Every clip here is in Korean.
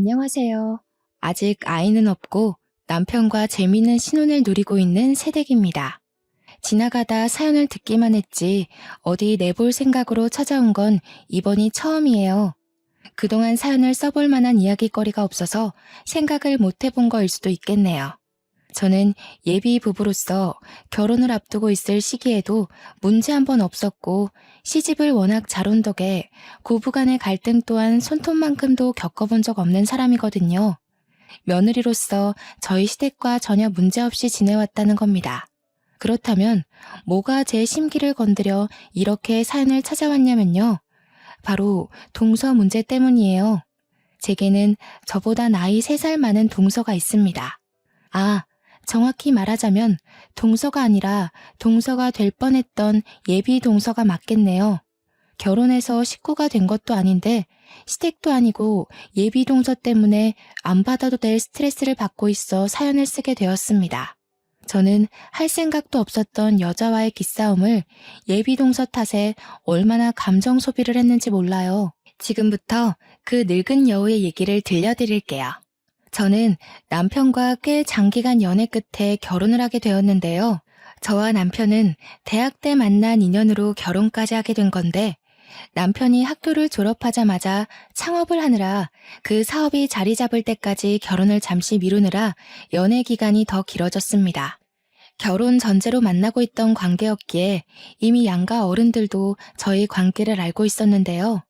안녕하세요. 아직 아이는 없고 남편과 재미있는 신혼을 누리고 있는 새댁입니다. 지나가다 사연을 듣기만 했지 어디 내볼 생각으로 찾아온 건 이번이 처음이에요. 그동안 사연을 써볼 만한 이야기거리가 없어서 생각을 못 해본 거일 수도 있겠네요. 저는 예비 부부로서 결혼을 앞두고 있을 시기에도 문제 한 번 없었고 시집을 워낙 잘 온 덕에 고부간의 갈등 또한 손톱만큼도 겪어본 적 없는 사람이거든요. 며느리로서 저희 시댁과 전혀 문제없이 지내왔다는 겁니다. 그렇다면 뭐가 제 심기를 건드려 이렇게 사연을 찾아왔냐면요. 바로 동서 문제 때문이에요. 제게는 저보다 나이 3살 많은 동서가 있습니다. 정확히 말하자면 동서가 아니라 동서가 될 뻔했던 예비 동서가 맞겠네요. 결혼해서 식구가 된 것도 아닌데 시댁도 아니고 예비 동서 때문에 안 받아도 될 스트레스를 받고 있어 사연을 쓰게 되었습니다. 저는 할 생각도 없었던 여자와의 기싸움을 예비 동서 탓에 얼마나 감정 소비를 했는지 몰라요. 지금부터 그 늙은 여우의 얘기를 들려드릴게요. 저는 남편과 꽤 장기간 연애 끝에 결혼을 하게 되었는데요. 저와 남편은 대학 때 만난 인연으로 결혼까지 하게 된 건데 남편이 학교를 졸업하자마자 창업을 하느라 그 사업이 자리 잡을 때까지 결혼을 잠시 미루느라 연애 기간이 더 길어졌습니다. 결혼 전제로 만나고 있던 관계였기에 이미 양가 어른들도 저희 관계를 알고 있었는데요.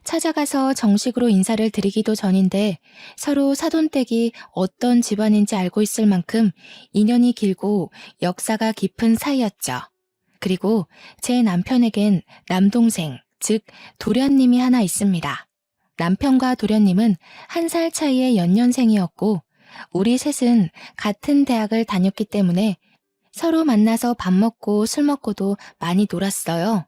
찾아가서 정식으로 인사를 드리기도 전인데 서로 사돈댁이 어떤 집안인지 알고 있을 만큼 인연이 길고 역사가 깊은 사이였죠. 그리고 제 남편에겐 남동생, 즉 도련님이 하나 있습니다. 남편과 도련님은 1살 차이의 연년생이었고 우리 셋은 같은 대학을 다녔기 때문에 서로 만나서 밥 먹고 술 먹고도 많이 놀았어요.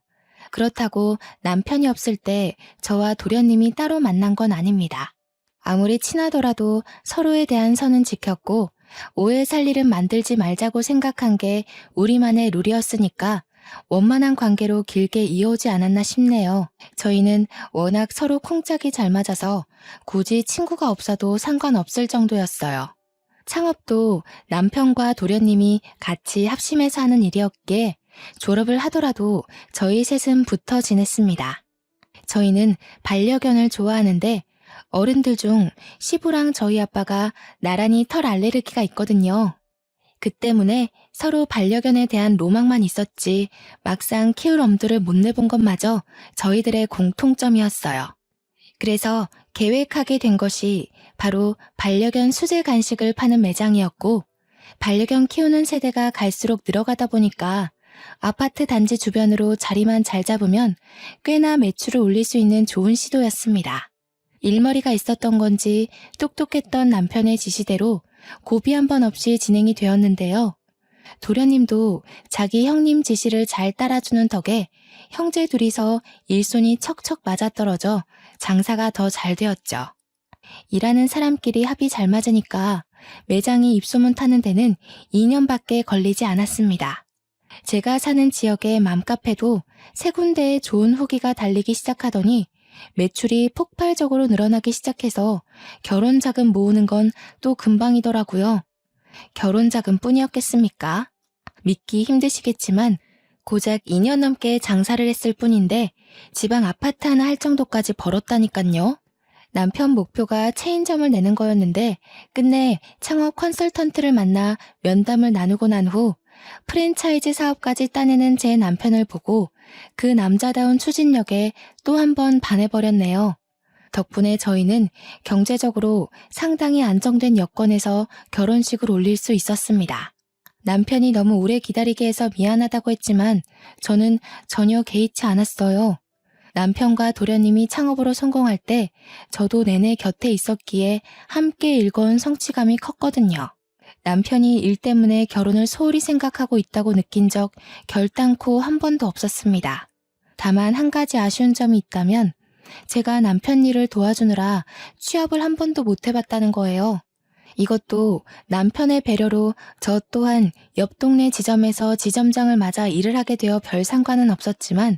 그렇다고 남편이 없을 때 저와 도련님이 따로 만난 건 아닙니다. 아무리 친하더라도 서로에 대한 선은 지켰고 오해 살 일은 만들지 말자고 생각한 게 우리만의 룰이었으니까 원만한 관계로 길게 이어오지 않았나 싶네요. 저희는 워낙 서로 콩짝이 잘 맞아서 굳이 친구가 없어도 상관없을 정도였어요. 창업도 남편과 도련님이 같이 합심해서 하는 일이었기에 졸업을 하더라도 저희 셋은 붙어 지냈습니다. 저희는 반려견을 좋아하는데 어른들 중 시부랑 저희 아빠가 나란히 털 알레르기가 있거든요. 그 때문에 서로 반려견에 대한 로망만 있었지 막상 키울 엄두를 못 내본 것마저 저희들의 공통점이었어요. 그래서 계획하게 된 것이 바로 반려견 수제 간식을 파는 매장이었고 반려견 키우는 세대가 갈수록 늘어가다 보니까 아파트 단지 주변으로 자리만 잘 잡으면 꽤나 매출을 올릴 수 있는 좋은 시도였습니다. 일머리가 있었던 건지 똑똑했던 남편의 지시대로 고비 한 번 없이 진행이 되었는데요. 도련님도 자기 형님 지시를 잘 따라주는 덕에 형제 둘이서 일손이 척척 맞아떨어져 장사가 더 잘 되었죠. 일하는 사람끼리 합이 잘 맞으니까 매장이 입소문 타는 데는 2년밖에 걸리지 않았습니다. 제가 사는 지역의 맘카페도 3군데에 좋은 후기가 달리기 시작하더니 매출이 폭발적으로 늘어나기 시작해서 결혼자금 모으는 건 또 금방이더라고요. 결혼자금뿐이었겠습니까? 믿기 힘드시겠지만 고작 2년 넘게 장사를 했을 뿐인데 지방 아파트 하나 할 정도까지 벌었다니깐요. 남편 목표가 체인점을 내는 거였는데 끝내 창업 컨설턴트를 만나 면담을 나누고 난 후 프랜차이즈 사업까지 따내는 제 남편을 보고 그 남자다운 추진력에 또 한 번 반해버렸네요. 덕분에 저희는 경제적으로 상당히 안정된 여건에서 결혼식을 올릴 수 있었습니다. 남편이 너무 오래 기다리게 해서 미안하다고 했지만 저는 전혀 개의치 않았어요. 남편과 도련님이 창업으로 성공할 때 저도 내내 곁에 있었기에 함께 일궈온 성취감이 컸거든요. 남편이 일 때문에 결혼을 소홀히 생각하고 있다고 느낀 적 결단코 한 번도 없었습니다. 다만 한 가지 아쉬운 점이 있다면 제가 남편 일을 도와주느라 취업을 한 번도 못 해봤다는 거예요. 이것도 남편의 배려로 저 또한 옆 동네 지점에서 지점장을 맞아 일을 하게 되어 별 상관은 없었지만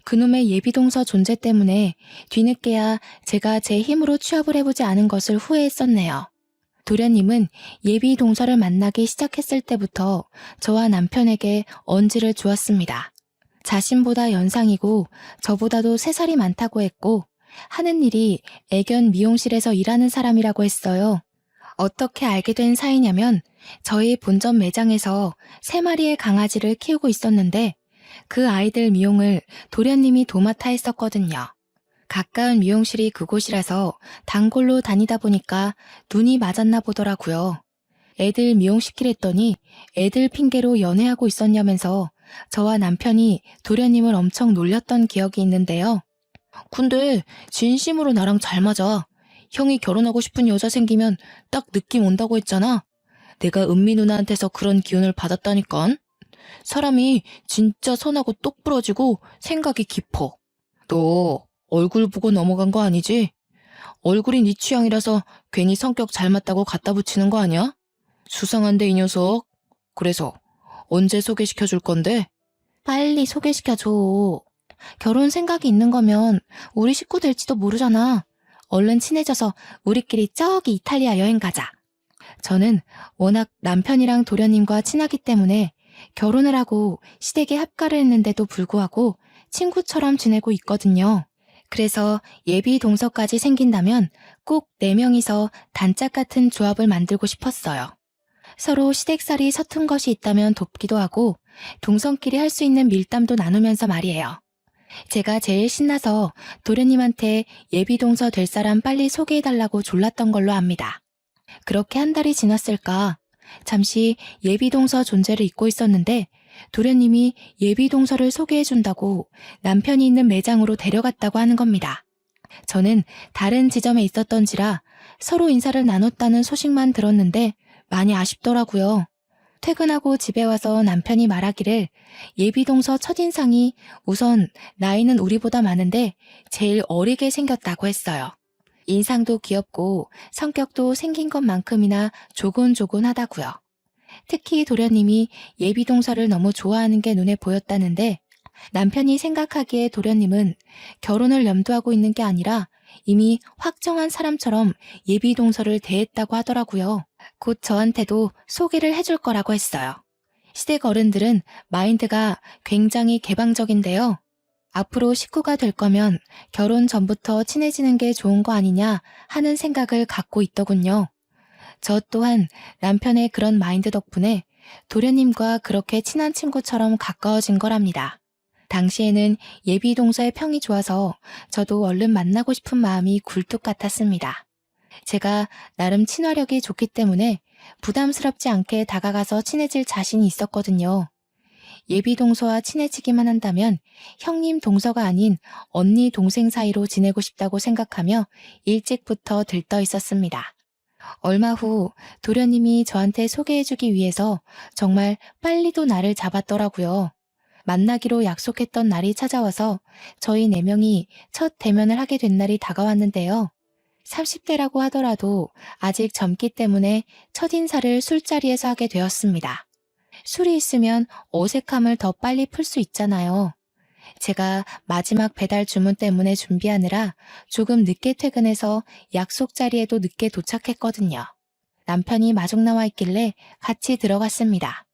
그놈의 예비동서 존재 때문에 뒤늦게야 제가 제 힘으로 취업을 해보지 않은 것을 후회했었네요. 도련님은 예비동서를 만나기 시작했을 때부터 저와 남편에게 언지를 주었습니다. 자신보다 연상이고 저보다도 3살이 많다고 했고 하는 일이 애견 미용실에서 일하는 사람이라고 했어요. 어떻게 알게 된 사이냐면 저희 본점 매장에서 3마리의 강아지를 키우고 있었는데 그 아이들 미용을 도련님이 도맡아 했었거든요. 가까운 미용실이 그곳이라서 단골로 다니다 보니까 눈이 맞았나 보더라고요. 애들 미용시키랬더니 애들 핑계로 연애하고 있었냐면서 저와 남편이 도련님을 엄청 놀렸던 기억이 있는데요. 근데 진심으로 나랑 잘 맞아. 형이 결혼하고 싶은 여자 생기면 딱 느낌 온다고 했잖아. 내가 은미 누나한테서 그런 기운을 받았다니깐. 사람이 진짜 선하고 똑부러지고 생각이 깊어. 너 얼굴 보고 넘어간 거 아니지? 얼굴이 네 취향이라서 괜히 성격 잘 맞다고 갖다 붙이는 거 아니야? 수상한데 이 녀석. 그래서 언제 소개시켜 줄 건데? 빨리 소개시켜줘. 결혼 생각이 있는 거면 우리 식구 될지도 모르잖아. 얼른 친해져서 우리끼리 저기 이탈리아 여행 가자. 저는 워낙 남편이랑 도련님과 친하기 때문에 결혼을 하고 시댁에 합가를 했는데도 불구하고 친구처럼 지내고 있거든요. 그래서 예비 동서까지 생긴다면 꼭 4명이서 단짝 같은 조합을 만들고 싶었어요. 서로 시댁살이 서툰 것이 있다면 돕기도 하고 동성끼리 할 수 있는 밀담도 나누면서 말이에요. 제가 제일 신나서 도련님한테 예비동서 될 사람 빨리 소개해달라고 졸랐던 걸로 압니다. 그렇게 한 달이 지났을까? 잠시 예비동서 존재를 잊고 있었는데 도련님이 예비동서를 소개해준다고 남편이 있는 매장으로 데려갔다고 하는 겁니다. 저는 다른 지점에 있었던지라 서로 인사를 나눴다는 소식만 들었는데 많이 아쉽더라고요. 퇴근하고 집에 와서 남편이 말하기를 예비동서 첫인상이 우선 나이는 우리보다 많은데 제일 어리게 생겼다고 했어요. 인상도 귀엽고 성격도 생긴 것만큼이나 조곤조곤하다고요. 특히 도련님이 예비동서를 너무 좋아하는 게 눈에 보였다는데 남편이 생각하기에 도련님은 결혼을 염두하고 있는 게 아니라 이미 확정한 사람처럼 예비동서를 대했다고 하더라고요. 곧 저한테도 소개를 해줄 거라고 했어요. 시댁 어른들은 마인드가 굉장히 개방적인데요. 앞으로 식구가 될 거면 결혼 전부터 친해지는 게 좋은 거 아니냐 하는 생각을 갖고 있더군요. 저 또한 남편의 그런 마인드 덕분에 도련님과 그렇게 친한 친구처럼 가까워진 거랍니다. 당시에는 예비동서의 평이 좋아서 저도 얼른 만나고 싶은 마음이 굴뚝 같았습니다. 제가 나름 친화력이 좋기 때문에 부담스럽지 않게 다가가서 친해질 자신이 있었거든요. 예비동서와 친해지기만 한다면 형님 동서가 아닌 언니 동생 사이로 지내고 싶다고 생각하며 일찍부터 들떠 있었습니다. 얼마 후 도련님이 저한테 소개해주기 위해서 정말 빨리도 날을 잡았더라고요. 만나기로 약속했던 날이 찾아와서 저희 4명이 첫 대면을 하게 된 날이 다가왔는데요. 30대라고 하더라도 아직 젊기 때문에 첫인사를 술자리에서 하게 되었습니다. 술이 있으면 어색함을 더 빨리 풀 수 있잖아요. 제가 마지막 배달 주문 때문에 준비하느라 조금 늦게 퇴근해서 약속 자리에도 늦게 도착했거든요. 남편이 마중 나와 있길래 같이 들어갔습니다.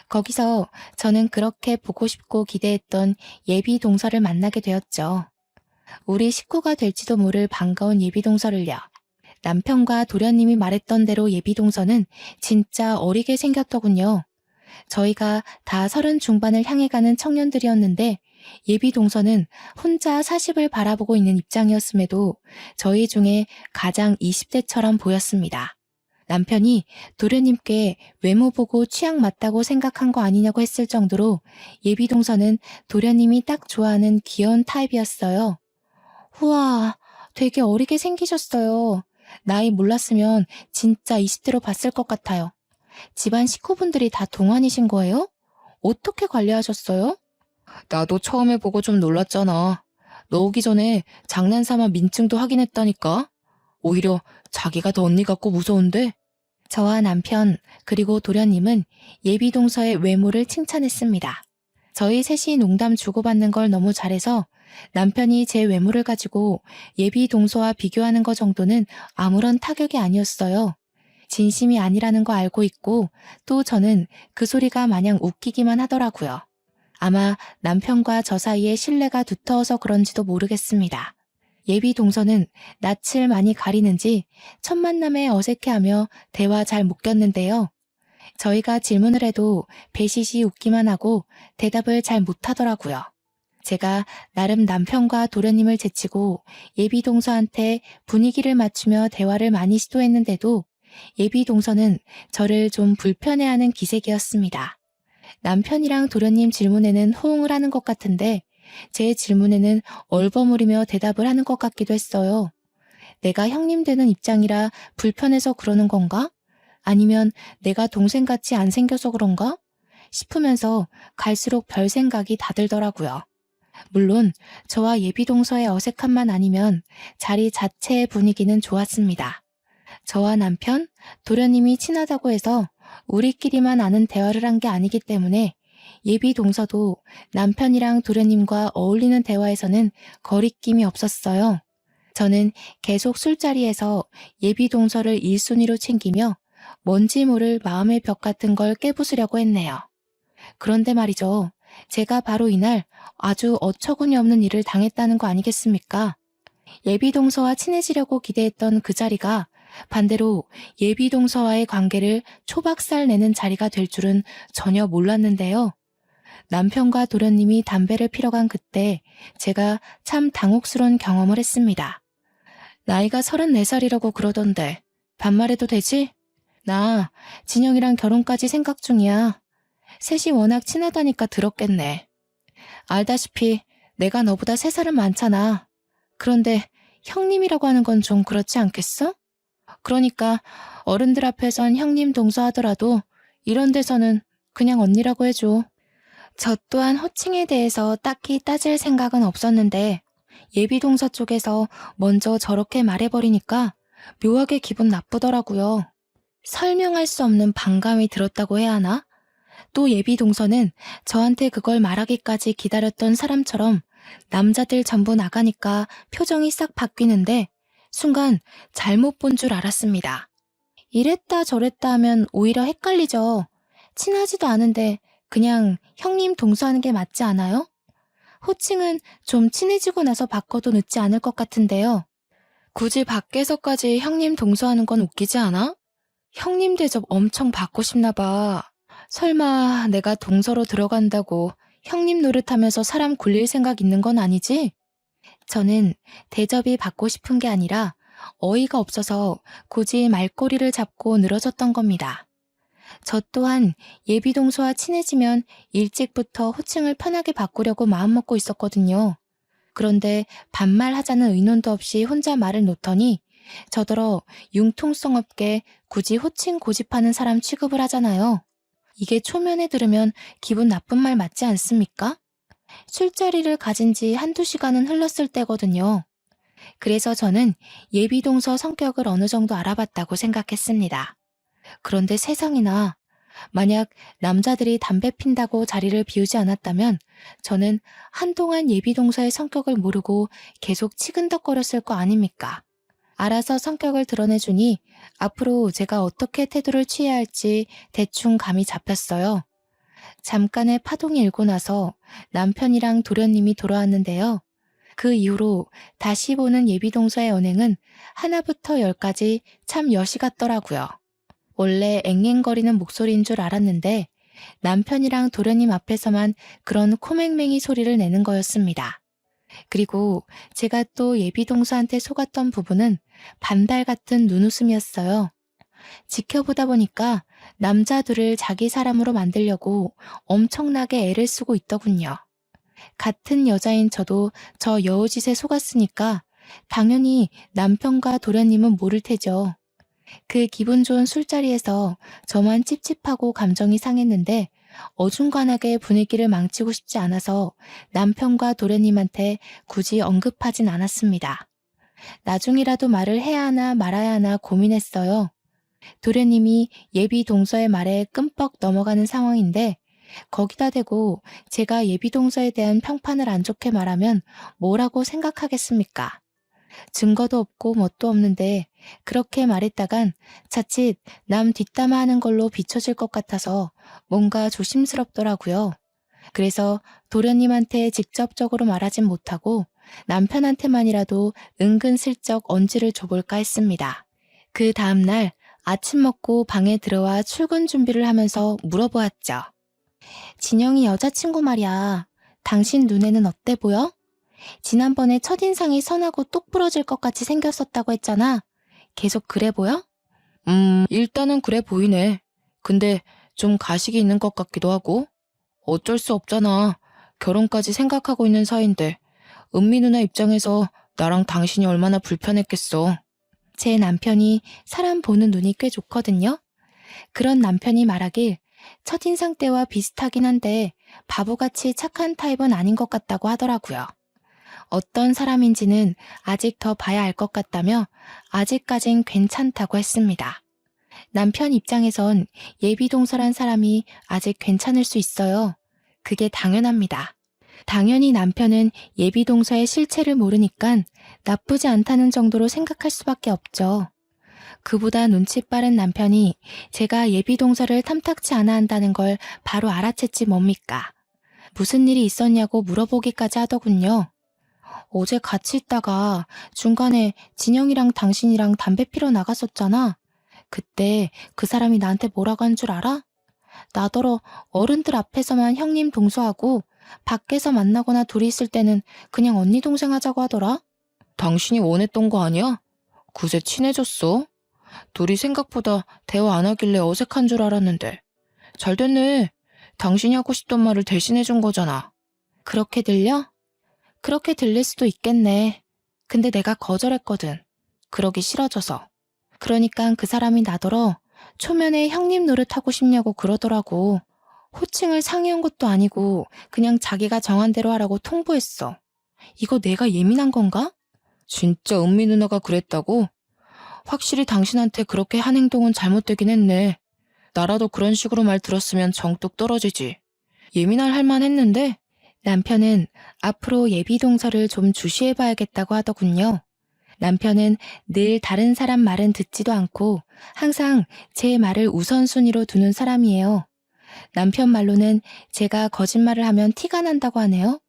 거기서 저는 그렇게 보고 싶고 기대했던 예비 동서를 만나게 되었죠. 우리 식구가 될지도 모를 반가운 예비 동서를요. 남편과 도련님이 말했던 대로 예비 동서는 진짜 어리게 생겼더군요. 저희가 다 30 중반을 향해 가는 청년들이었는데 예비 동서는 혼자 40을 바라보고 있는 입장이었음에도 저희 중에 가장 20대처럼 보였습니다. 남편이 도련님께 외모 보고 취향 맞다고 생각한 거 아니냐고 했을 정도로 예비 동서는 도련님이 딱 좋아하는 귀여운 타입이었어요. 우와, 되게 어리게 생기셨어요. 나이 몰랐으면 진짜 20대로 봤을 것 같아요. 집안 식구분들이 다 동안이신 거예요? 어떻게 관리하셨어요? 나도 처음에 보고 좀 놀랐잖아. 너 오기 전에 장난삼아 민증도 확인했다니까. 오히려 자기가 더 언니 같고 무서운데? 저와 남편 그리고 도련님은 예비 동서의 외모를 칭찬했습니다. 저희 셋이 농담 주고받는 걸 너무 잘해서 남편이 제 외모를 가지고 예비 동서와 비교하는 것 정도는 아무런 타격이 아니었어요. 진심이 아니라는 거 알고 있고 또 저는 그 소리가 마냥 웃기기만 하더라고요. 아마 남편과 저 사이에 신뢰가 두터워서 그런지도 모르겠습니다. 예비 동서는 낯을 많이 가리는지 첫 만남에 어색해하며 대화 잘 못 꼈는데요. 저희가 질문을 해도 배시시 웃기만 하고 대답을 잘 못하더라고요. 제가 나름 남편과 도련님을 제치고 예비 동서한테 분위기를 맞추며 대화를 많이 시도했는데도 예비 동서는 저를 좀 불편해하는 기색이었습니다. 남편이랑 도련님 질문에는 호응을 하는 것 같은데 제 질문에는 얼버무리며 대답을 하는 것 같기도 했어요. 내가 형님 되는 입장이라 불편해서 그러는 건가? 아니면 내가 동생같이 안 생겨서 그런가? 싶으면서 갈수록 별 생각이 다 들더라고요. 물론 저와 예비 동서의 어색함만 아니면 자리 자체의 분위기는 좋았습니다. 저와 남편, 도련님이 친하다고 해서 우리끼리만 아는 대화를 한 게 아니기 때문에 예비 동서도 남편이랑 도련님과 어울리는 대화에서는 거리낌이 없었어요. 저는 계속 술자리에서 예비 동서를 1순위로 챙기며 뭔지 모를 마음의 벽 같은 걸 깨부수려고 했네요. 그런데 말이죠. 제가 바로 이날 아주 어처구니 없는 일을 당했다는 거 아니겠습니까? 예비 동서와 친해지려고 기대했던 그 자리가 반대로 예비 동서와의 관계를 초박살 내는 자리가 될 줄은 전혀 몰랐는데요. 남편과 도련님이 담배를 피러 간 그때 제가 참 당혹스러운 경험을 했습니다. 나이가 34살이라고 그러던데 반말해도 되지? 나 진영이랑 결혼까지 생각 중이야. 셋이 워낙 친하다니까 들었겠네. 알다시피 내가 너보다 3살은 많잖아. 그런데 형님이라고 하는 건 좀 그렇지 않겠어? 그러니까 어른들 앞에선 형님 동서하더라도 이런 데서는 그냥 언니라고 해줘. 저 또한 호칭에 대해서 딱히 따질 생각은 없었는데 예비 동서 쪽에서 먼저 저렇게 말해버리니까 묘하게 기분 나쁘더라고요. 설명할 수 없는 반감이 들었다고 해야 하나? 또 예비 동서는 저한테 그걸 말하기까지 기다렸던 사람처럼 남자들 전부 나가니까 표정이 싹 바뀌는데 순간 잘못 본 줄 알았습니다. 이랬다 저랬다 하면 오히려 헷갈리죠. 친하지도 않은데 그냥 형님 동서하는 게 맞지 않아요? 호칭은 좀 친해지고 나서 바꿔도 늦지 않을 것 같은데요. 굳이 밖에서까지 형님 동서하는 건 웃기지 않아? 형님 대접 엄청 받고 싶나 봐. 설마 내가 동서로 들어간다고 형님 노릇하면서 사람 굴릴 생각 있는 건 아니지? 저는 대접이 받고 싶은 게 아니라 어이가 없어서 굳이 말꼬리를 잡고 늘어졌던 겁니다. 저 또한 예비 동서와 친해지면 일찍부터 호칭을 편하게 바꾸려고 마음먹고 있었거든요. 그런데 반말하자는 의논도 없이 혼자 말을 놓더니 저더러 융통성 없게 굳이 호칭 고집하는 사람 취급을 하잖아요. 이게 초면에 들으면 기분 나쁜 말 맞지 않습니까? 술자리를 가진 지 한두 시간은 흘렀을 때거든요. 그래서 저는 예비 동서 성격을 어느 정도 알아봤다고 생각했습니다. 그런데 세상에나 만약 남자들이 담배 핀다고 자리를 비우지 않았다면 저는 한동안 예비 동서의 성격을 모르고 계속 치근덕거렸을 거 아닙니까? 알아서 성격을 드러내주니 앞으로 제가 어떻게 태도를 취해야 할지 대충 감이 잡혔어요. 잠깐의 파동이 일고 나서 남편이랑 도련님이 돌아왔는데요. 그 이후로 다시 보는 예비 동서의 언행은 하나부터 열까지 참 여시 같더라고요. 원래 앵앵거리는 목소리인 줄 알았는데 남편이랑 도련님 앞에서만 그런 코맹맹이 소리를 내는 거였습니다. 그리고 제가 또 예비 동서한테 속았던 부분은 반달 같은 눈웃음이었어요. 지켜보다 보니까 남자들을 자기 사람으로 만들려고 엄청나게 애를 쓰고 있더군요. 같은 여자인 저도 저 여우짓에 속았으니까 당연히 남편과 도련님은 모를 테죠. 그 기분 좋은 술자리에서 저만 찝찝하고 감정이 상했는데 어중간하게 분위기를 망치고 싶지 않아서 남편과 도련님한테 굳이 언급하진 않았습니다. 나중이라도 말을 해야 하나 말아야 하나 고민했어요. 도련님이 예비 동서의 말에 끔뻑 넘어가는 상황인데 거기다 대고 제가 예비동서에 대한 평판을 안 좋게 말하면 뭐라고 생각하겠습니까? 증거도 없고 뭣도 없는데 그렇게 말했다간 자칫 남 뒷담화하는 걸로 비춰질 것 같아서 뭔가 조심스럽더라고요. 그래서 도련님한테 직접적으로 말하진 못하고 남편한테만이라도 은근슬쩍 언지를 줘볼까 했습니다. 그 다음날 아침 먹고 방에 들어와 출근 준비를 하면서 물어보았죠. 진영이 여자친구 말이야. 당신 눈에는 어때 보여? 지난번에 첫인상이 선하고 똑부러질 것 같이 생겼었다고 했잖아. 계속 그래 보여? 일단은 그래 보이네. 근데 좀 가식이 있는 것 같기도 하고. 어쩔 수 없잖아. 결혼까지 생각하고 있는 사이인데 은미 누나 입장에서 나랑 당신이 얼마나 불편했겠어. 제 남편이 사람 보는 눈이 꽤 좋거든요. 그런 남편이 말하길 첫인상 때와 비슷하긴 한데 바보같이 착한 타입은 아닌 것 같다고 하더라고요. 어떤 사람인지는 아직 더 봐야 알 것 같다며 아직까진 괜찮다고 했습니다. 남편 입장에선 예비동서란 사람이 아직 괜찮을 수 있어요. 그게 당연합니다. 당연히 남편은 예비동서의 실체를 모르니까 나쁘지 않다는 정도로 생각할 수밖에 없죠. 그보다 눈치 빠른 남편이 제가 예비동서를 탐탁치 않아 한다는 걸 바로 알아챘지 뭡니까? 무슨 일이 있었냐고 물어보기까지 하더군요. 어제 같이 있다가 중간에 진영이랑 당신이랑 담배 피러 나갔었잖아. 그때 그 사람이 나한테 뭐라고 한 줄 알아? 나더러 어른들 앞에서만 형님 동서하고 밖에서 만나거나 둘이 있을 때는 그냥 언니 동생 하자고 하더라. 당신이 원했던 거 아니야? 그새 친해졌어. 둘이 생각보다 대화 안 하길래 어색한 줄 알았는데. 잘 됐네. 당신이 하고 싶던 말을 대신해 준 거잖아. 그렇게 들려? 그렇게 들릴 수도 있겠네. 근데 내가 거절했거든. 그러기 싫어져서. 그러니까 그 사람이 나더러 초면에 형님 노릇하고 싶냐고 그러더라고. 호칭을 상의한 것도 아니고 그냥 자기가 정한 대로 하라고 통보했어. 이거 내가 예민한 건가? 진짜 은미 누나가 그랬다고? 확실히 당신한테 그렇게 한 행동은 잘못되긴 했네. 나라도 그런 식으로 말 들었으면 정뚝 떨어지지. 예민할 할만 했는데 남편은 앞으로 예비동서를 좀 주시해봐야겠다고 하더군요. 남편은 늘 다른 사람 말은 듣지도 않고 항상 제 말을 우선순위로 두는 사람이에요. 남편 말로는 제가 거짓말을 하면 티가 난다고 하네요.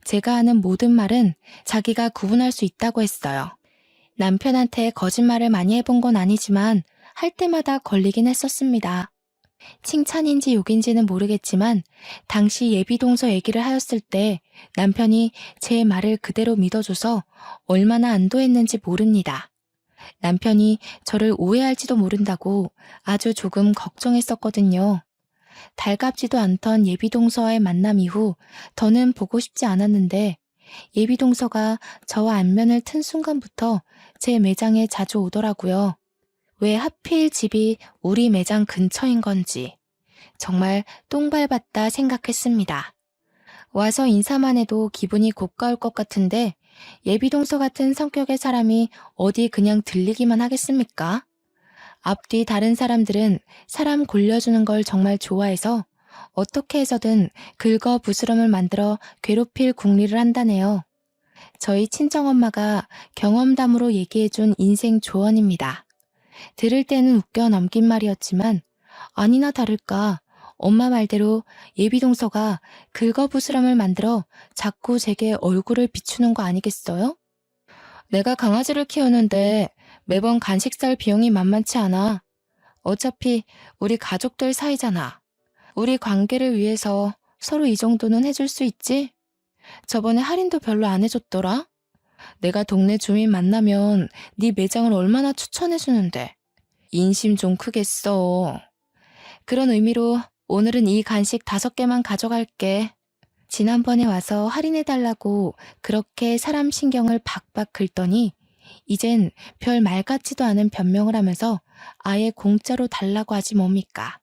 제가 하는 모든 말은 자기가 구분할 수 있다고 했어요. 남편한테 거짓말을 많이 해본 건 아니지만 할 때마다 걸리긴 했었습니다. 칭찬인지 욕인지는 모르겠지만 당시 예비동서 얘기를 하였을 때 남편이 제 말을 그대로 믿어줘서 얼마나 안도했는지 모릅니다. 남편이 저를 오해할지도 모른다고 아주 조금 걱정했었거든요. 달갑지도 않던 예비동서와의 만남 이후 더는 보고 싶지 않았는데 예비동서가 저와 안면을 튼 순간부터 제 매장에 자주 오더라고요. 왜 하필 집이 우리 매장 근처인 건지 정말 똥 밟았다 생각했습니다. 와서 인사만 해도 기분이 고가울 것 같은데 예비동서 같은 성격의 사람이 어디 그냥 들리기만 하겠습니까? 앞뒤 다른 사람들은 사람 골려주는 걸 정말 좋아해서 어떻게 해서든 긁어 부스럼을 만들어 괴롭힐 궁리를 한다네요. 저희 친정엄마가 경험담으로 얘기해준 인생 조언입니다. 들을 때는 웃겨 넘긴 말이었지만 아니나 다를까 엄마 말대로 예비동서가 긁어부스럼을 만들어 자꾸 제게 얼굴을 비추는 거 아니겠어요? 내가 강아지를 키우는데 매번 간식 살 비용이 만만치 않아. 어차피 우리 가족들 사이잖아. 우리 관계를 위해서 서로 이 정도는 해줄 수 있지? 저번에 할인도 별로 안 해줬더라? 내가 동네 주민 만나면 네 매장을 얼마나 추천해주는데. 인심 좀 크겠어. 그런 의미로 오늘은 이 간식 5개만 가져갈게. 지난번에 와서 할인해달라고 그렇게 사람 신경을 박박 긁더니 이젠 별 말 같지도 않은 변명을 하면서 아예 공짜로 달라고 하지 뭡니까.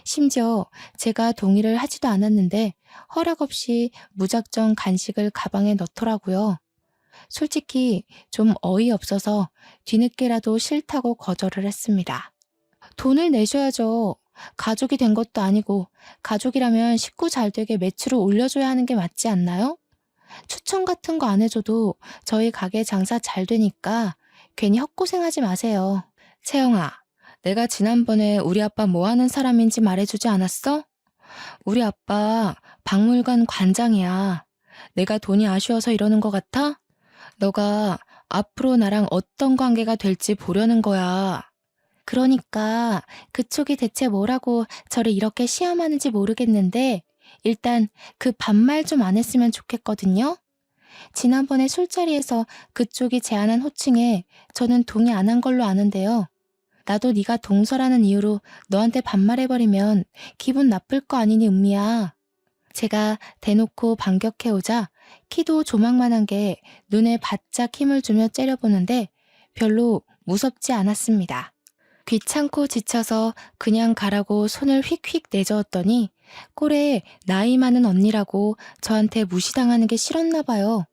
심지어 제가 동의를 하지도 않았는데 허락 없이 무작정 간식을 가방에 넣더라고요. 솔직히 좀 어이없어서 뒤늦게라도 싫다고 거절을 했습니다. 돈을 내셔야죠. 가족이 된 것도 아니고 가족이라면 식구 잘 되게 매출을 올려줘야 하는 게 맞지 않나요? 추천 같은 거 안 해줘도 저희 가게 장사 잘 되니까 괜히 헛고생하지 마세요. 채영아, 내가 지난번에 우리 아빠 뭐 하는 사람인지 말해주지 않았어? 우리 아빠 박물관 관장이야. 내가 돈이 아쉬워서 이러는 것 같아? 너가 앞으로 나랑 어떤 관계가 될지 보려는 거야. 그러니까 그쪽이 대체 뭐라고 저를 이렇게 시험하는지 모르겠는데 일단 그 반말 좀 안 했으면 좋겠거든요. 지난번에 술자리에서 그쪽이 제안한 호칭에 저는 동의 안 한 걸로 아는데요. 나도 네가 동서라는 이유로 너한테 반말해버리면 기분 나쁠 거 아니니 은미야. 제가 대놓고 반격해오자 키도 조망만한 게 눈에 바짝 힘을 주며 째려보는데 별로 무섭지 않았습니다. 귀찮고 지쳐서 그냥 가라고 손을 휙휙 내저었더니 꼴에 나이 많은 언니라고 저한테 무시당하는 게 싫었나 봐요.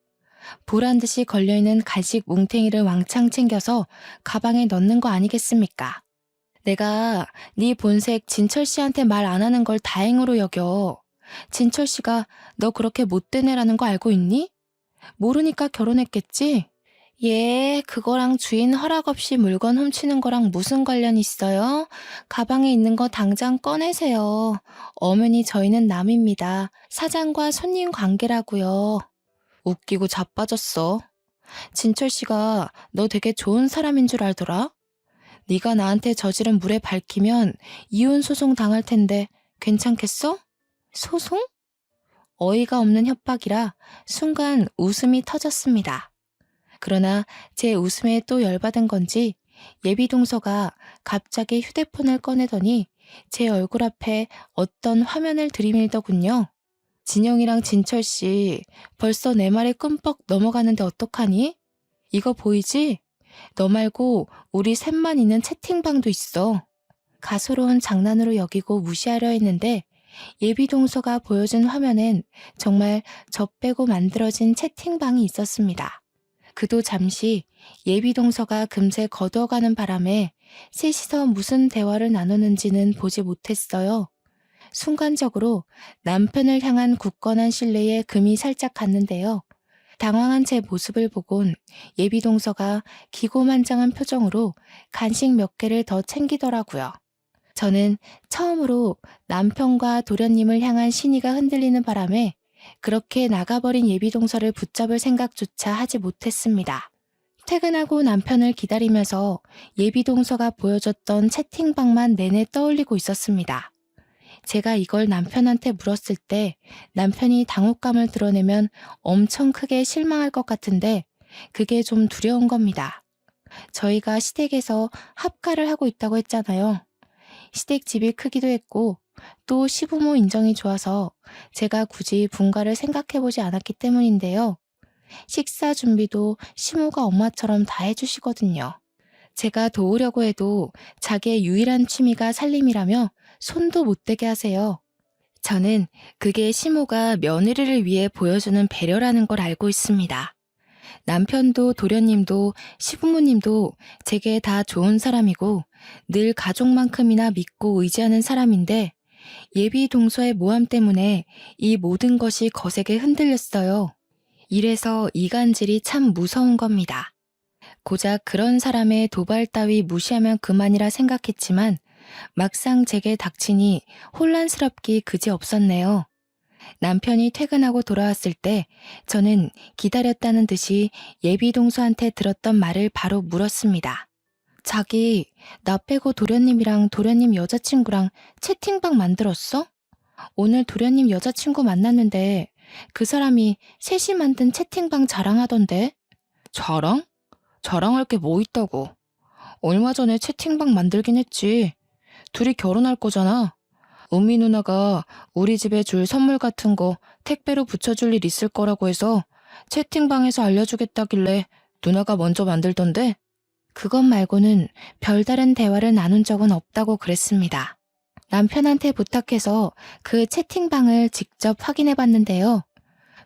보란듯이 걸려있는 간식 뭉탱이를 왕창 챙겨서 가방에 넣는 거 아니겠습니까? 내가 네 본색 진철 씨한테 말 안 하는 걸 다행으로 여겨. 진철 씨가 너 그렇게 못된 애라는 거 알고 있니? 모르니까 결혼했겠지? 예, 그거랑 주인 허락 없이 물건 훔치는 거랑 무슨 관련 있어요? 가방에 있는 거 당장 꺼내세요. 어머니 저희는 남입니다. 사장과 손님 관계라고요. 웃기고 자빠졌어. 진철 씨가 너 되게 좋은 사람인 줄 알더라? 네가 나한테 저지른 물에 밝히면 이혼 소송 당할 텐데 괜찮겠어? 소송? 어이가 없는 협박이라 순간 웃음이 터졌습니다. 그러나 제 웃음에 또 열받은 건지 예비동서가 갑자기 휴대폰을 꺼내더니 제 얼굴 앞에 어떤 화면을 들이밀더군요. 진영이랑 진철 씨 벌써 내 말에 끔뻑 넘어가는데 어떡하니? 이거 보이지? 너 말고 우리 셋만 있는 채팅방도 있어. 가소로운 장난으로 여기고 무시하려 했는데 예비동서가 보여준 화면엔 정말 저 빼고 만들어진 채팅방이 있었습니다. 그도 잠시 예비동서가 금세 거두어가는 바람에 셋이서 무슨 대화를 나누는지는 보지 못했어요. 순간적으로 남편을 향한 굳건한 신뢰에 금이 살짝 갔는데요. 당황한 제 모습을 보곤 예비동서가 기고만장한 표정으로 간식 몇 개를 더 챙기더라고요. 저는 처음으로 남편과 도련님을 향한 신의가 흔들리는 바람에 그렇게 나가버린 예비동서를 붙잡을 생각조차 하지 못했습니다. 퇴근하고 남편을 기다리면서 예비동서가 보여줬던 채팅방만 내내 떠올리고 있었습니다. 제가 이걸 남편한테 물었을 때 남편이 당혹감을 드러내면 엄청 크게 실망할 것 같은데 그게 좀 두려운 겁니다. 저희가 시댁에서 합가를 하고 있다고 했잖아요. 시댁집이 크기도 했고 또 시부모 인정이 좋아서 제가 굳이 분가를 생각해보지 않았기 때문인데요. 식사 준비도 시모가 엄마처럼 다 해주시거든요. 제가 도우려고 해도 자기의 유일한 취미가 살림이라며 손도 못 대게 하세요. 저는 그게 시모가 며느리를 위해 보여주는 배려라는 걸 알고 있습니다. 남편도 도련님도 시부모님도 제게 다 좋은 사람이고 늘 가족만큼이나 믿고 의지하는 사람인데 예비 동서의 모함 때문에 이 모든 것이 거세게 흔들렸어요. 이래서 이간질이 참 무서운 겁니다. 고작 그런 사람의 도발 따위 무시하면 그만이라 생각했지만 막상 제게 닥치니 혼란스럽기 그지없었네요. 남편이 퇴근하고 돌아왔을 때 저는 기다렸다는 듯이 예비동서한테 들었던 말을 바로 물었습니다. 자기, 나 빼고 도련님이랑 도련님 여자친구랑 채팅방 만들었어? 오늘 도련님 여자친구 만났는데 그 사람이 셋이 만든 채팅방 자랑하던데. 자랑? 자랑할 게 뭐 있다고. 얼마 전에 채팅방 만들긴 했지. 둘이 결혼할 거잖아. 은미 누나가 우리 집에 줄 선물 같은 거 택배로 붙여줄 일 있을 거라고 해서 채팅방에서 알려주겠다길래 누나가 먼저 만들던데. 그것 말고는 별다른 대화를 나눈 적은 없다고 그랬습니다. 남편한테 부탁해서 그 채팅방을 직접 확인해 봤는데요.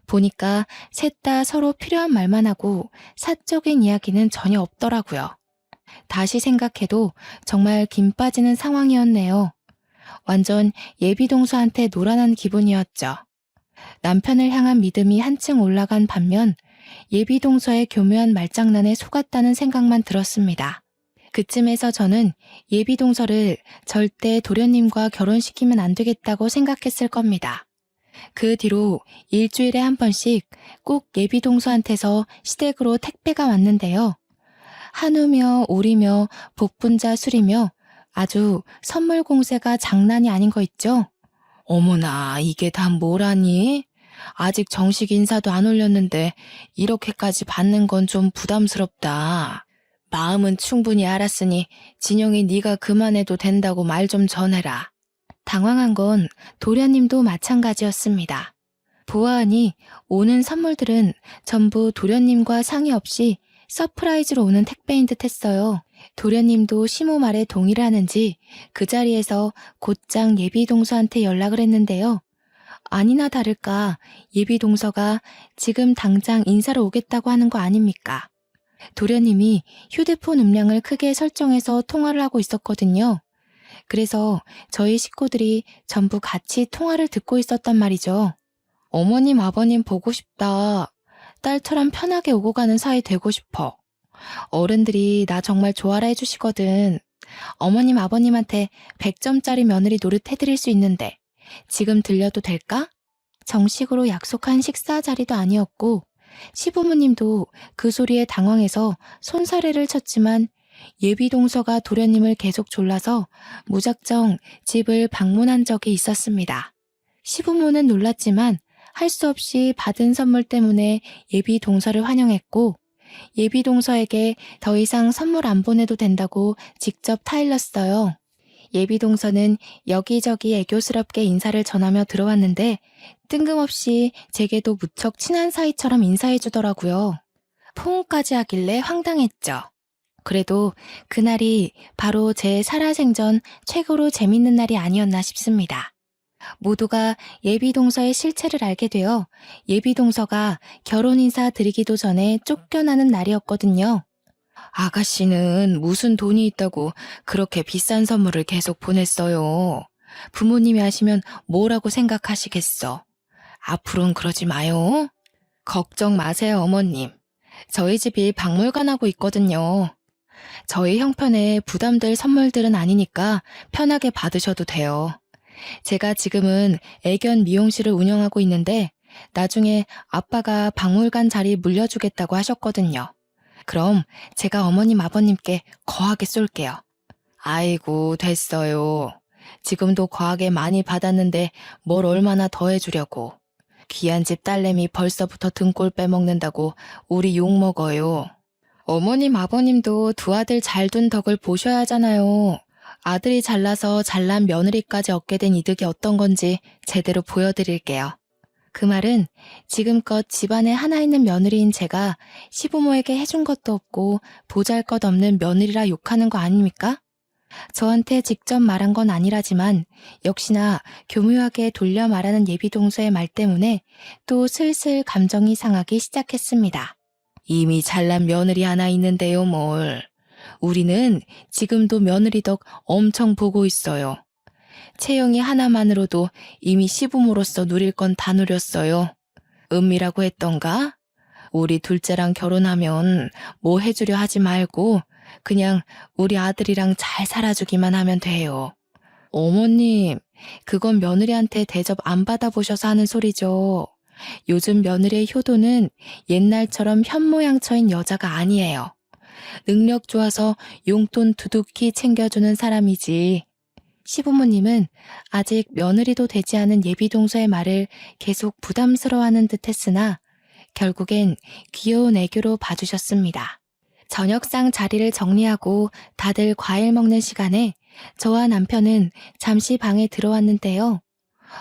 보니까 셋 다 서로 필요한 말만 하고 사적인 이야기는 전혀 없더라고요. 다시 생각해도 정말 김 빠지는 상황이었네요. 완전 예비동서한테 노란한 기분이었죠. 남편을 향한 믿음이 한층 올라간 반면 예비동서의 교묘한 말장난에 속았다는 생각만 들었습니다. 그쯤에서 저는 예비동서를 절대 도련님과 결혼시키면 안 되겠다고 생각했을 겁니다. 그 뒤로 일주일에 한 번씩 꼭 예비동서한테서 시댁으로 택배가 왔는데요. 한우며 오리며 복분자 술이며 아주 선물 공세가 장난이 아닌 거 있죠? 어머나, 이게 다 뭐라니? 아직 정식 인사도 안 올렸는데 이렇게까지 받는 건 좀 부담스럽다. 마음은 충분히 알았으니 진영이 네가 그만해도 된다고 말 좀 전해라. 당황한 건 도련님도 마찬가지였습니다. 보아하니 오는 선물들은 전부 도련님과 상의 없이 서프라이즈로 오는 택배인 듯 했어요. 도련님도 시모 말에 동의를 하는지 그 자리에서 곧장 예비동서한테 연락을 했는데요. 아니나 다를까 예비동서가 지금 당장 인사를 오겠다고 하는 거 아닙니까? 도련님이 휴대폰 음량을 크게 설정해서 통화를 하고 있었거든요. 그래서 저희 식구들이 전부 같이 통화를 듣고 있었단 말이죠. 어머님, 아버님 보고 싶다. 딸처럼 편하게 오고 가는 사이 되고 싶어. 어른들이 나 정말 좋아라 해주시거든. 어머님, 아버님한테 100점짜리 며느리 노릇 해드릴 수 있는데 지금 들려도 될까? 정식으로 약속한 식사 자리도 아니었고 시부모님도 그 소리에 당황해서 손사래를 쳤지만 예비동서가 도련님을 계속 졸라서 무작정 집을 방문한 적이 있었습니다. 시부모는 놀랐지만 할 수 없이 받은 선물 때문에 예비동서를 환영했고 예비동서에게 더 이상 선물 안 보내도 된다고 직접 타일렀어요. 예비동서는 여기저기 애교스럽게 인사를 전하며 들어왔는데 뜬금없이 제게도 무척 친한 사이처럼 인사해주더라고요. 포옹까지 하길래 황당했죠. 그래도 그날이 바로 제 살아생전 최고로 재밌는 날이 아니었나 싶습니다. 모두가 예비동서의 실체를 알게 되어 예비동서가 결혼 인사 드리기도 전에 쫓겨나는 날이었거든요. 아가씨는 무슨 돈이 있다고 그렇게 비싼 선물을 계속 보냈어요. 부모님이 아시면 뭐라고 생각하시겠어. 앞으로는 그러지 마요. 걱정 마세요, 어머님. 저희 집이 박물관하고 있거든요. 저희 형편에 부담될 선물들은 아니니까 편하게 받으셔도 돼요. 제가 지금은 애견 미용실을 운영하고 있는데 나중에 아빠가 박물관 자리 물려주겠다고 하셨거든요. 그럼 제가 어머님 아버님께 거하게 쏠게요. 아이고, 됐어요. 지금도 거하게 많이 받았는데 뭘 얼마나 더 해주려고. 귀한 집 딸내미 벌써부터 등골 빼먹는다고 우리 욕먹어요. 어머님 아버님도 두 아들 잘 둔 덕을 보셔야 하잖아요. 아들이 잘나서 잘난 며느리까지 얻게 된 이득이 어떤 건지 제대로 보여드릴게요. 그 말은 지금껏 집안에 하나 있는 며느리인 제가 시부모에게 해준 것도 없고 보잘것없는 며느리라 욕하는 거 아닙니까? 저한테 직접 말한 건 아니라지만 역시나 교묘하게 돌려 말하는 예비동서의 말 때문에 또 슬슬 감정이 상하기 시작했습니다. 이미 잘난 며느리 하나 있는데요, 뭘. 우리는 지금도 며느리 덕 엄청 보고 있어요. 채영이 하나만으로도 이미 시부모로서 누릴 건 다 누렸어요. 은미라고 했던가? 우리 둘째랑 결혼하면 뭐 해주려 하지 말고 그냥 우리 아들이랑 잘 살아주기만 하면 돼요. 어머님, 그건 며느리한테 대접 안 받아보셔서 하는 소리죠. 요즘 며느리의 효도는 옛날처럼 현모양처인 여자가 아니에요. 능력 좋아서 용돈 두둑히 챙겨주는 사람이지. 시부모님은 아직 며느리도 되지 않은 예비동서의 말을 계속 부담스러워하는 듯 했으나 결국엔 귀여운 애교로 봐주셨습니다. 저녁상 자리를 정리하고 다들 과일 먹는 시간에 저와 남편은 잠시 방에 들어왔는데요.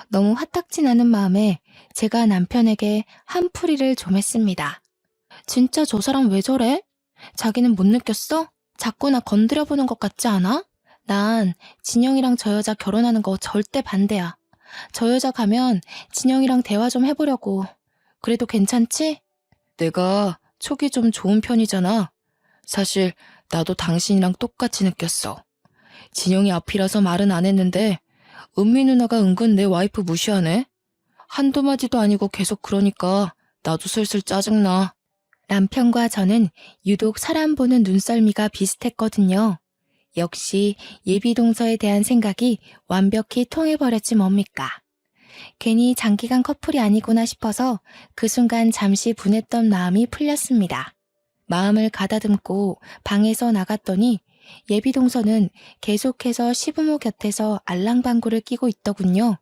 너무 화딱지 나는 마음에 제가 남편에게 한풀이를 좀 했습니다. 진짜 저 사람 왜 저래? 자기는 못 느꼈어? 자꾸 나 건드려보는 것 같지 않아? 난 진영이랑 저 여자 결혼하는 거 절대 반대야. 저 여자 가면 진영이랑 대화 좀 해보려고. 그래도 괜찮지? 내가 촉이 좀 좋은 편이잖아. 사실 나도 당신이랑 똑같이 느꼈어. 진영이 앞이라서 말은 안 했는데 은미 누나가 은근 내 와이프 무시하네. 한두 마디도 아니고 계속 그러니까 나도 슬슬 짜증나. 남편과 저는 유독 사람 보는 눈썰미가 비슷했거든요. 역시 예비 동서에 대한 생각이 완벽히 통해버렸지 뭡니까. 괜히 장기간 커플이 아니구나 싶어서 그 순간 잠시 분했던 마음이 풀렸습니다. 마음을 가다듬고 방에서 나갔더니 예비 동서는 계속해서 시부모 곁에서 알랑방구를 끼고 있더군요.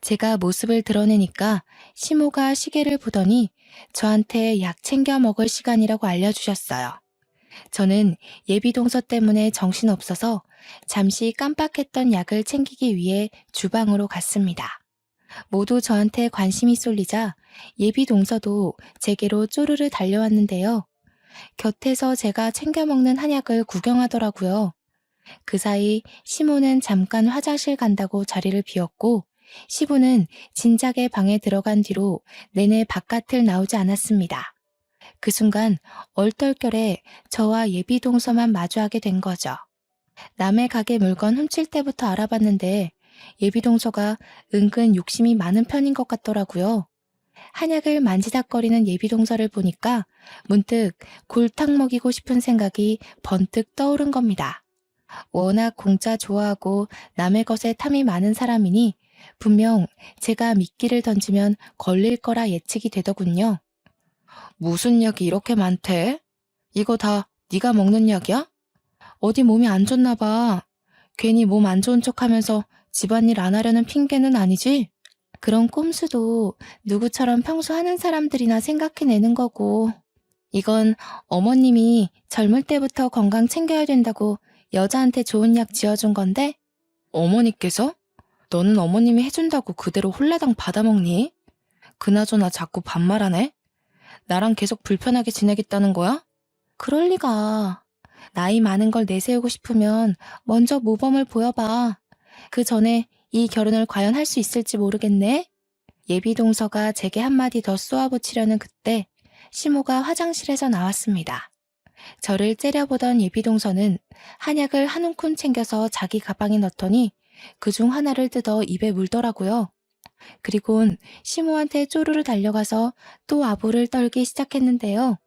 제가 모습을 드러내니까 시모가 시계를 보더니 저한테 약 챙겨 먹을 시간이라고 알려주셨어요. 저는 예비 동서 때문에 정신없어서 잠시 깜빡했던 약을 챙기기 위해 주방으로 갔습니다. 모두 저한테 관심이 쏠리자 예비 동서도 제게로 쪼르르 달려왔는데요. 곁에서 제가 챙겨 먹는 한약을 구경하더라고요. 그 사이 시모는 잠깐 화장실 간다고 자리를 비웠고 시부는 진작에 방에 들어간 뒤로 내내 바깥을 나오지 않았습니다. 그 순간 얼떨결에 저와 예비 동서만 마주하게 된 거죠. 남의 가게 물건 훔칠 때부터 알아봤는데 예비 동서가 은근 욕심이 많은 편인 것 같더라고요. 한약을 만지작거리는 예비 동서를 보니까 문득 골탕 먹이고 싶은 생각이 번뜩 떠오른 겁니다. 워낙 공짜 좋아하고 남의 것에 탐이 많은 사람이니 분명 제가 미끼를 던지면 걸릴 거라 예측이 되더군요. 무슨 약이 이렇게 많대? 이거 다 네가 먹는 약이야? 어디 몸이 안 좋나 봐. 괜히 몸 안 좋은 척하면서 집안일 안 하려는 핑계는 아니지? 그런 꼼수도 누구처럼 평소 하는 사람들이나 생각해내는 거고. 이건 어머님이 젊을 때부터 건강 챙겨야 된다고 여자한테 좋은 약 지어준 건데? 어머니께서? 너는 어머님이 해준다고 그대로 홀라당 받아먹니? 그나저나 자꾸 반말하네? 나랑 계속 불편하게 지내겠다는 거야? 그럴 리가. 나이 많은 걸 내세우고 싶으면 먼저 모범을 보여봐. 그 전에 이 결혼을 과연 할 수 있을지 모르겠네. 예비 동서가 제게 한마디 더 쏘아붙이려는 그때 시모가 화장실에서 나왔습니다. 저를 째려보던 예비 동서는 한약을 한 움큼 챙겨서 자기 가방에 넣더니 그중 하나를 뜯어 입에 물더라고요. 그리곤 시모한테 쪼르르 달려가서 또 아부를 떨기 시작했는데요.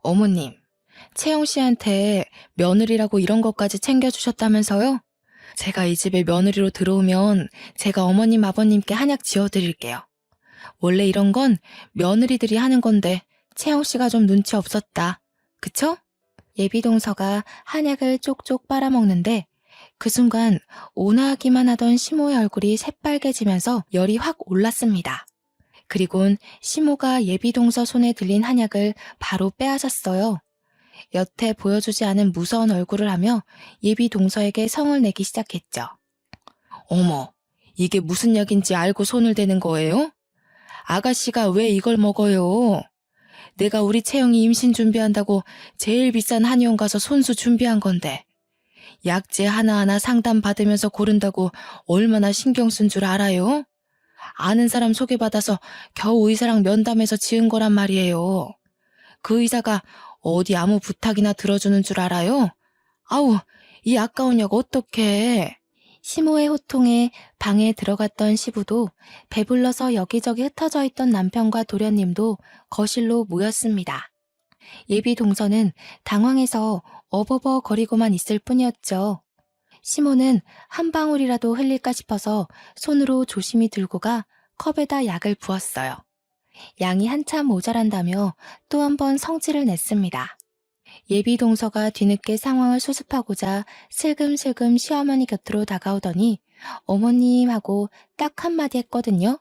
어머님, 채영 씨한테 며느리라고 이런 것까지 챙겨주셨다면서요? 제가 이 집에 며느리로 들어오면 제가 어머님 아버님께 한약 지어드릴게요. 원래 이런 건 며느리들이 하는 건데 채영 씨가 좀 눈치 없었다. 그쵸? 예비 동서가 한약을 쪽쪽 빨아먹는데 그 순간 온화하기만 하던 시모의 얼굴이 새빨개지면서 열이 확 올랐습니다. 그리곤 시모가 예비 동서 손에 들린 한약을 바로 빼앗았어요. 여태 보여주지 않은 무서운 얼굴을 하며 예비 동서에게 성을 내기 시작했죠. 어머, 이게 무슨 약인지 알고 손을 대는 거예요? 아가씨가 왜 이걸 먹어요? 내가 우리 채영이 임신 준비한다고 제일 비싼 한의원 가서 손수 준비한 건데 약재 하나하나 상담받으면서 고른다고 얼마나 신경 쓴 줄 알아요? 아는 사람 소개받아서 겨우 의사랑 면담해서 지은 거란 말이에요. 그 의사가 어디 아무 부탁이나 들어주는 줄 알아요? 아우, 이 아까운 약 어떡해. 시모의 호통에 방에 들어갔던 시부도 배불러서 여기저기 흩어져 있던 남편과 도련님도 거실로 모였습니다. 예비 동서는 당황해서 어버버거리고만 있을 뿐이었죠. 시모는 한 방울이라도 흘릴까 싶어서 손으로 조심히 들고 가 컵에다 약을 부었어요. 양이 한참 모자란다며 또 한 번 성질을 냈습니다. 예비 동서가 뒤늦게 상황을 수습하고자 슬금슬금 시어머니 곁으로 다가오더니 어머님 하고 딱 한마디 했거든요.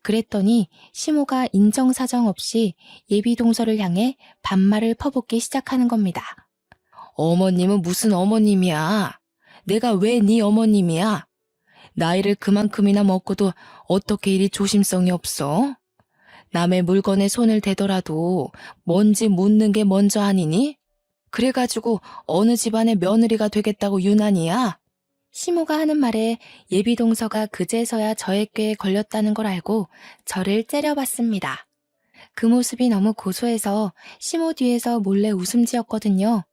그랬더니 시모가 인정사정 없이 예비 동서를 향해 반말을 퍼붓기 시작하는 겁니다. 어머님은 무슨 어머님이야? 내가 왜 네 어머님이야? 나이를 그만큼이나 먹고도 어떻게 이리 조심성이 없어? 남의 물건에 손을 대더라도 뭔지 묻는 게 먼저 아니니? 그래가지고 어느 집안의 며느리가 되겠다고 유난이야? 시모가 하는 말에 예비 동서가 그제서야 저의 꾀에 걸렸다는 걸 알고 저를 째려봤습니다. 그 모습이 너무 고소해서 시모 뒤에서 몰래 웃음 지었거든요.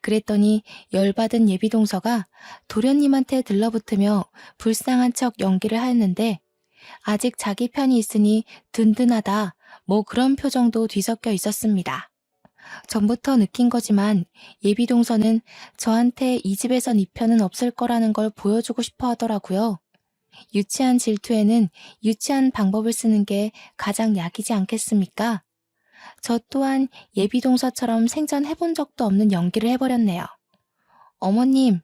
그랬더니 열받은 예비동서가 도련님한테 들러붙으며 불쌍한 척 연기를 하였는데 아직 자기 편이 있으니 든든하다 뭐 그런 표정도 뒤섞여 있었습니다. 전부터 느낀 거지만 예비동서는 저한테 이 집에선 이 편은 없을 거라는 걸 보여주고 싶어 하더라고요. 유치한 질투에는 유치한 방법을 쓰는 게 가장 약이지 않겠습니까? 저 또한 예비동서처럼 생전 해본 적도 없는 연기를 해버렸네요. 어머님,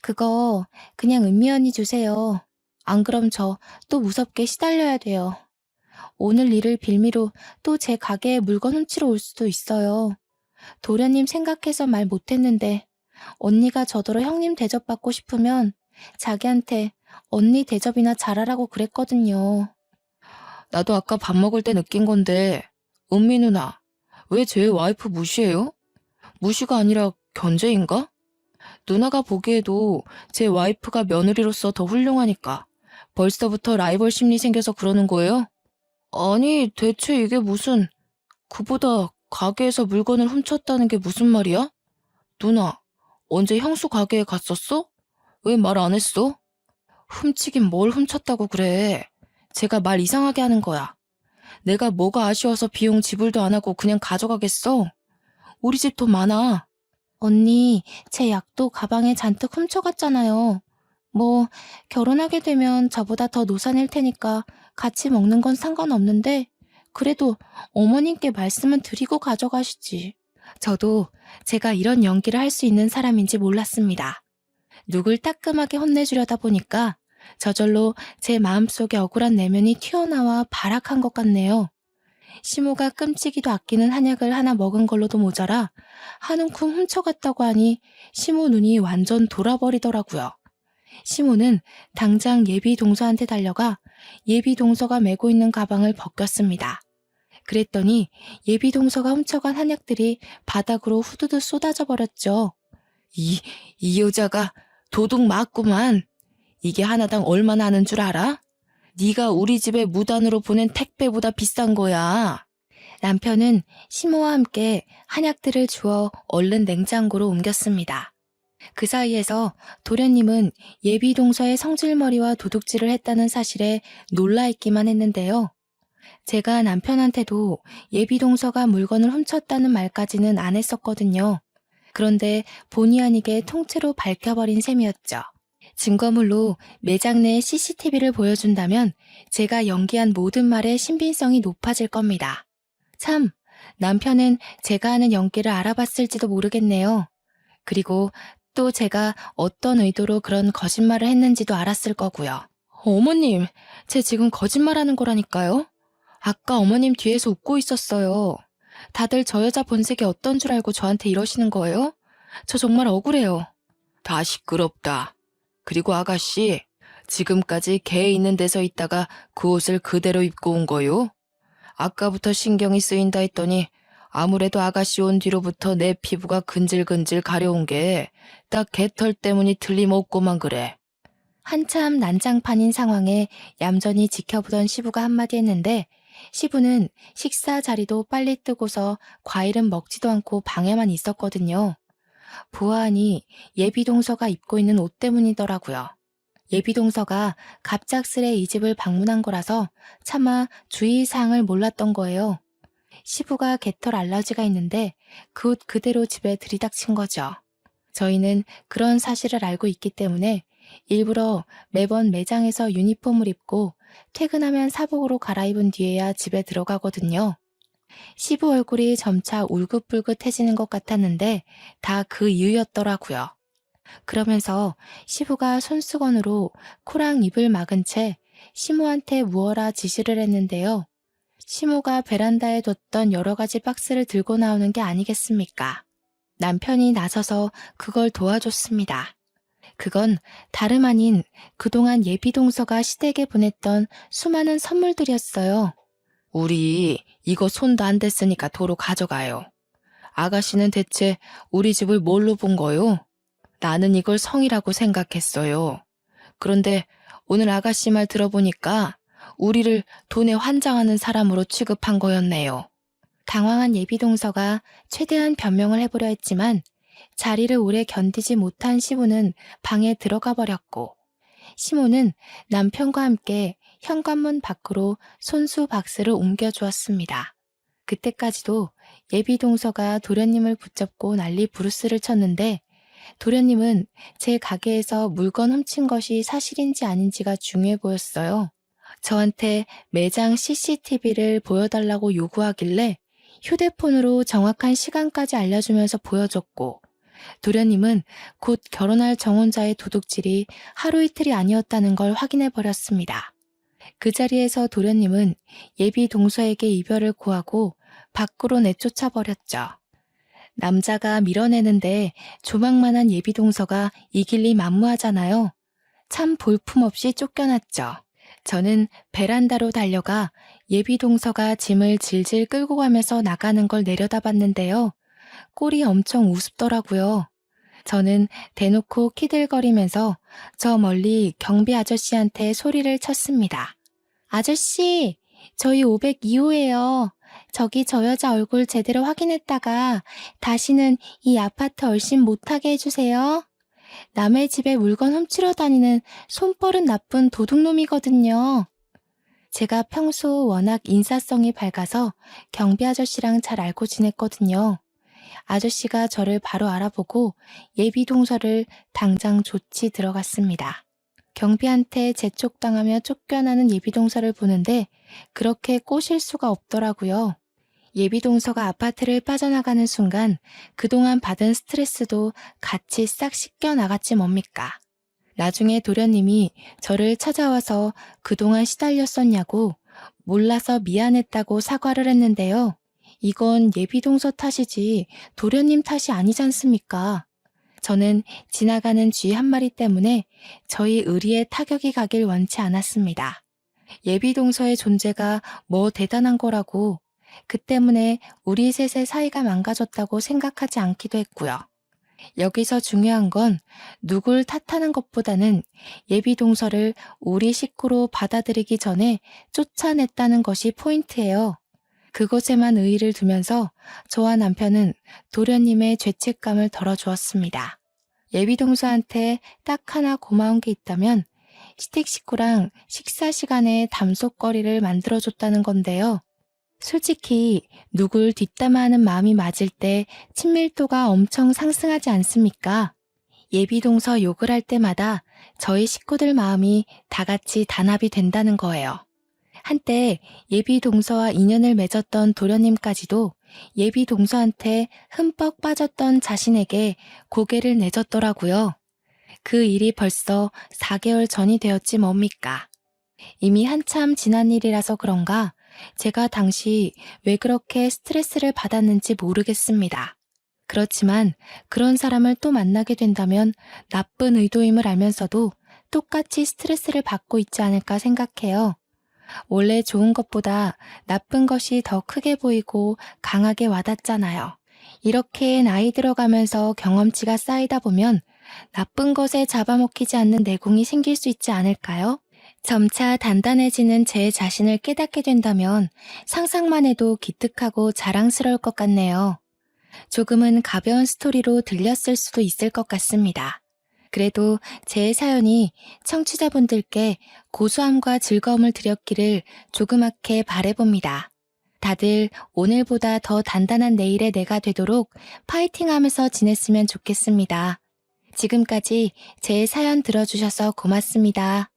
그거 그냥 은미 언니 주세요. 안 그럼 저 또 무섭게 시달려야 돼요. 오늘 일을 빌미로 또 제 가게에 물건 훔치러 올 수도 있어요. 도련님 생각해서 말 못했는데 언니가 저더러 형님 대접받고 싶으면 자기한테 언니 대접이나 잘하라고 그랬거든요. 나도 아까 밥 먹을 때 느낀 건데 은미 누나, 왜 제 와이프 무시해요? 무시가 아니라 견제인가? 누나가 보기에도 제 와이프가 며느리로서 더 훌륭하니까 벌써부터 라이벌 심리 생겨서 그러는 거예요? 아니, 대체 이게 무슨, 그보다 가게에서 물건을 훔쳤다는 게 무슨 말이야? 누나, 언제 형수 가게에 갔었어? 왜 말 안 했어? 훔치긴 뭘 훔쳤다고 그래. 제가 말 이상하게 하는 거야. 내가 뭐가 아쉬워서 비용 지불도 안 하고 그냥 가져가겠어? 우리 집 돈 많아. 언니, 제 약도 가방에 잔뜩 훔쳐갔잖아요. 뭐, 결혼하게 되면 저보다 더 노산일 테니까 같이 먹는 건 상관없는데, 그래도 어머님께 말씀은 드리고 가져가시지. 저도 제가 이런 연기를 할 수 있는 사람인지 몰랐습니다. 누굴 따끔하게 혼내주려다 보니까 저절로 제 마음속에 억울한 내면이 튀어나와 발악한 것 같네요. 시모가 끔찍이도 아끼는 한약을 하나 먹은 걸로도 모자라 한 움큼 훔쳐갔다고 하니 시모 눈이 완전 돌아버리더라고요. 시모는 당장 예비 동서한테 달려가 예비 동서가 메고 있는 가방을 벗겼습니다. 그랬더니 예비 동서가 훔쳐간 한약들이 바닥으로 후두두 쏟아져 버렸죠. 이 여자가 도둑 맞구만. 이게 하나당 얼마나 하는 줄 알아? 네가 우리 집에 무단으로 보낸 택배보다 비싼 거야. 남편은 시모와 함께 한약들을 주워 얼른 냉장고로 옮겼습니다. 그 사이에서 도련님은 예비 동서의 성질머리와 도둑질을 했다는 사실에 놀라있기만 했는데요. 제가 남편한테도 예비 동서가 물건을 훔쳤다는 말까지는 안 했었거든요. 그런데 본의 아니게 통째로 밝혀버린 셈이었죠. 증거물로 매장 내 CCTV를 보여준다면 제가 연기한 모든 말의 신빙성이 높아질 겁니다. 참, 남편은 제가 하는 연기를 알아봤을지도 모르겠네요. 그리고 또 제가 어떤 의도로 그런 거짓말을 했는지도 알았을 거고요. 어머님, 제 지금 거짓말하는 거라니까요. 아까 어머님 뒤에서 웃고 있었어요. 다들 저 여자 본색이 어떤 줄 알고 저한테 이러시는 거예요? 저 정말 억울해요. 다 시끄럽다. 그리고 아가씨, 지금까지 개 있는 데서 있다가 그 옷을 그대로 입고 온 거요? 아까부터 신경이 쓰인다 했더니 아무래도 아가씨 온 뒤로부터 내 피부가 근질근질 가려운 게 딱 개털 때문이 틀림없고만 그래. 한참 난장판인 상황에 얌전히 지켜보던 시부가 한마디 했는데 시부는 식사 자리도 빨리 뜨고서 과일은 먹지도 않고 방에만 있었거든요. 보아하니 예비동서가 입고 있는 옷 때문이더라고요. 예비동서가 갑작스레 이 집을 방문한 거라서 차마 주의사항을 몰랐던 거예요. 시부가 개털 알러지가 있는데 그 옷 그대로 집에 들이닥친 거죠. 저희는 그런 사실을 알고 있기 때문에 일부러 매번 매장에서 유니폼을 입고 퇴근하면 사복으로 갈아입은 뒤에야 집에 들어가거든요. 시부 얼굴이 점차 울긋불긋해지는 것 같았는데 다 그 이유였더라고요. 그러면서 시부가 손수건으로 코랑 입을 막은 채 시모한테 무어라 지시를 했는데요. 시모가 베란다에 뒀던 여러 가지 박스를 들고 나오는 게 아니겠습니까? 남편이 나서서 그걸 도와줬습니다. 그건 다름 아닌 그동안 예비동서가 시댁에 보냈던 수많은 선물들이었어요. 우리 이거 손도 안 댔으니까 도로 가져가요. 아가씨는 대체 우리 집을 뭘로 본 거요? 나는 이걸 성이라고 생각했어요. 그런데 오늘 아가씨 말 들어보니까 우리를 돈에 환장하는 사람으로 취급한 거였네요. 당황한 예비동서가 최대한 변명을 해보려 했지만 자리를 오래 견디지 못한 시모는 방에 들어가 버렸고, 시모는 남편과 함께 현관문 밖으로 손수 박스를 옮겨주었습니다. 그때까지도 예비 동서가 도련님을 붙잡고 난리 부르스를 쳤는데, 도련님은 제 가게에서 물건 훔친 것이 사실인지 아닌지가 중요해 보였어요. 저한테 매장 CCTV를 보여달라고 요구하길래 휴대폰으로 정확한 시간까지 알려주면서 보여줬고, 도련님은 곧 결혼할 정혼자의 도둑질이 하루 이틀이 아니었다는 걸 확인해 버렸습니다. 그 자리에서 도련님은 예비 동서에게 이별을 고하고 밖으로 내쫓아 버렸죠. 남자가 밀어내는데 조망만한 예비 동서가 이길리 만무하잖아요. 참 볼품없이 쫓겨났죠. 저는 베란다로 달려가 예비 동서가 짐을 질질 끌고 가면서 나가는 걸 내려다봤는데요. 꼴이 엄청 우습더라고요. 저는 대놓고 키들거리면서 저 멀리 경비 아저씨한테 소리를 쳤습니다. 아저씨, 저희 502호예요. 저기 저 여자 얼굴 제대로 확인했다가 다시는 이 아파트 얼씬 못하게 해주세요. 남의 집에 물건 훔치러 다니는 손버릇 나쁜 도둑놈이거든요. 제가 평소 워낙 인사성이 밝아서 경비 아저씨랑 잘 알고 지냈거든요. 아저씨가 저를 바로 알아보고 예비 동서를 당장 조치 들어갔습니다. 경비한테 재촉당하며 쫓겨나는 예비 동서를 보는데 그렇게 꼬실 수가 없더라고요. 예비 동서가 아파트를 빠져나가는 순간 그동안 받은 스트레스도 같이 싹 씻겨 나갔지 뭡니까. 나중에 도련님이 저를 찾아와서 그동안 시달렸었냐고 몰라서 미안했다고 사과를 했는데요. 이건 예비 동서 탓이지 도련님 탓이 아니지 않습니까? 저는 지나가는 쥐 한 마리 때문에 저희 의리에 타격이 가길 원치 않았습니다. 예비 동서의 존재가 뭐 대단한 거라고, 그 때문에 우리 셋의 사이가 망가졌다고 생각하지 않기도 했고요. 여기서 중요한 건 누굴 탓하는 것보다는 예비 동서를 우리 식구로 받아들이기 전에 쫓아냈다는 것이 포인트예요. 그것에만 의의를 두면서 저와 남편은 도련님의 죄책감을 덜어주었습니다. 예비 동서한테 딱 하나 고마운 게 있다면 시댁 식구랑 식사 시간에 담속거리를 만들어줬다는 건데요. 솔직히 누굴 뒷담화하는 마음이 맞을 때 친밀도가 엄청 상승하지 않습니까? 예비 동서 욕을 할 때마다 저희 식구들 마음이 다 같이 단합이 된다는 거예요. 한때 예비 동서와 인연을 맺었던 도련님까지도 예비 동서한테 흠뻑 빠졌던 자신에게 고개를 내줬더라고요. 그 일이 벌써 4개월 전이 되었지 뭡니까. 이미 한참 지난 일이라서 그런가 제가 당시 왜 그렇게 스트레스를 받았는지 모르겠습니다. 그렇지만 그런 사람을 또 만나게 된다면 나쁜 의도임을 알면서도 똑같이 스트레스를 받고 있지 않을까 생각해요. 원래 좋은 것보다 나쁜 것이 더 크게 보이고 강하게 와닿잖아요. 이렇게 나이 들어가면서 경험치가 쌓이다 보면 나쁜 것에 잡아먹히지 않는 내공이 생길 수 있지 않을까요? 점차 단단해지는 제 자신을 깨닫게 된다면 상상만 해도 기특하고 자랑스러울 것 같네요. 조금은 가벼운 스토리로 들렸을 수도 있을 것 같습니다. 그래도 제 사연이 청취자분들께 고소함과 즐거움을 드렸기를 조그맣게 바라봅니다. 다들 오늘보다 더 단단한 내일의 내가 되도록 파이팅하면서 지냈으면 좋겠습니다. 지금까지 제 사연 들어주셔서 고맙습니다.